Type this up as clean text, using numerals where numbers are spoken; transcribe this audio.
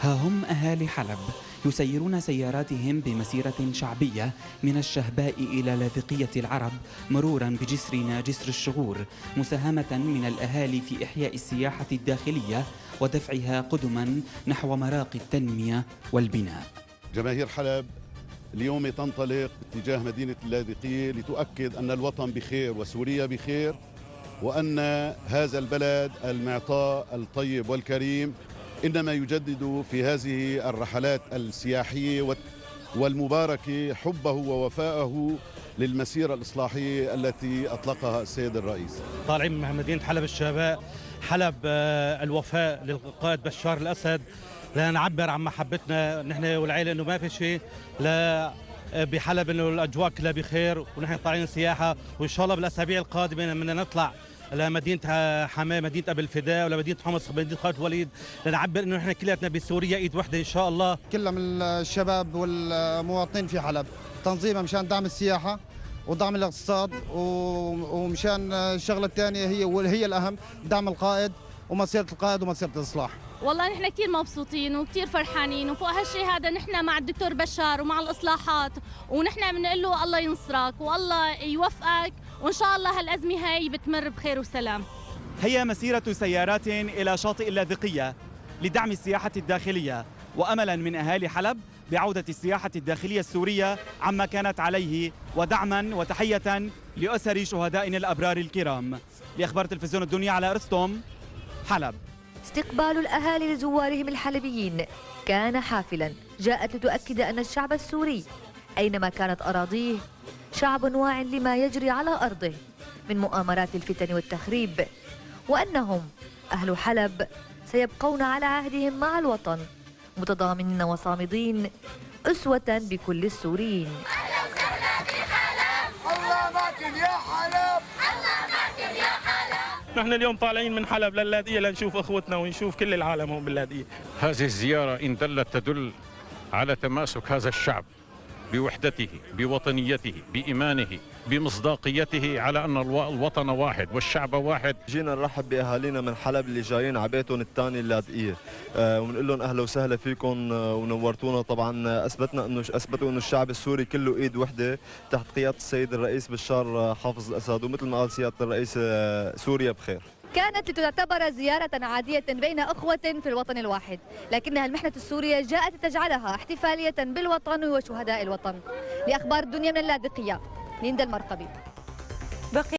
ها هم أهالي حلب يسيرون سياراتهم بمسيرة شعبية من الشهباء إلى لاذقية العرب مرورا بجسرنا جسر الشغور، مساهمة من الأهالي في إحياء السياحة الداخلية ودفعها قدما نحو مراقي التنمية والبناء. جماهير حلب اليوم تنطلق باتجاه مدينة اللاذقية لتؤكد أن الوطن بخير وسوريا بخير، وأن هذا البلد المعطاء الطيب والكريم إنما يجدد في هذه الرحلات السياحية والمباركة حبه ووفائه للمسيرة الإصلاحية التي أطلقها السيد الرئيس. طالعين من مدينة حلب الشهباء، حلب الوفاء للقائد بشار الأسد، لنعبر عن محبتنا نحن والعائلة إنه ما في شيء لا بحلب، إنه الأجواء كلها بخير ونحن طالعين سياحة، وإن شاء الله بالأسابيع القادمة بدنا نطلع لمدينة حماه، مدينة أبي الفداء، ولا مدينة حمص، مدينة خالد الوليد، لنعبر إنه نحن كلياتنا بسوريا إيد وحدة إن شاء الله. كلها من الشباب والمواطنين في حلب تنظيمها مشان دعم السياحة ودعم الاقتصاد، ومشان الشغلة الثانية هي الأهم، دعم القائد ومسيرة القائد ومسيرة الإصلاح. والله نحن كثير مبسوطين وكثير فرحانين، وفوق هالشيء هذا نحن مع الدكتور بشار ومع الإصلاحات، ونحن بنقول له الله ينصرك والله يوفقك، وإن شاء الله هالأزمة هاي بتمر بخير وسلام. هي مسيرة سيارات إلى شاطئ اللاذقية لدعم السياحة الداخلية، وأملا من أهالي حلب بعودة السياحة الداخلية السورية عما كانت عليه، ودعما وتحية لأسر شهدائنا الأبرار الكرام. لأخبار تلفزيون الدنيا، على أرسطوم، حلب. استقبال الأهالي لزوارهم الحلبيين كان حافلا، جاءت لتؤكد أن الشعب السوري أينما كانت أراضيه شعب واع لما يجري على أرضه من مؤامرات الفتن والتخريب، وأنهم أهل حلب سيبقون على عهدهم مع الوطن متضامنين وصامدين أسوة بكل السوريين. الله ماكن يا حلب، الله ماكن يا حلب. نحن اليوم طالعين من حلب لللاذقية لنشوف أخوتنا ونشوف كل العالم هون باللاذقية. هذه الزيارة إن دلت تدل على تماسك هذا الشعب بوحدته، بوطنيته، بإيمانه، بمصداقيته، على أن الوطن واحد والشعب واحد. جينا نرحب بأهالينا من حلب اللي جايين على بيتهم الثاني اللاذقية، ونقول لهم أهلا وسهلا فيكم ونورتونا. طبعا أثبتوا أنه الشعب السوري كله إيد وحدة تحت قيادة السيد الرئيس بشار حافظ الأسد، ومثل ما قال سيادة الرئيس سوريا بخير. كانت لتعتبر زيارة عادية بين أخوة في الوطن الواحد، لكنها المحنة السورية جاءت لتجعلها احتفالية بالوطن وشهداء الوطن. لأخبار الدنيا من اللاذقية، ليندا المرقبي.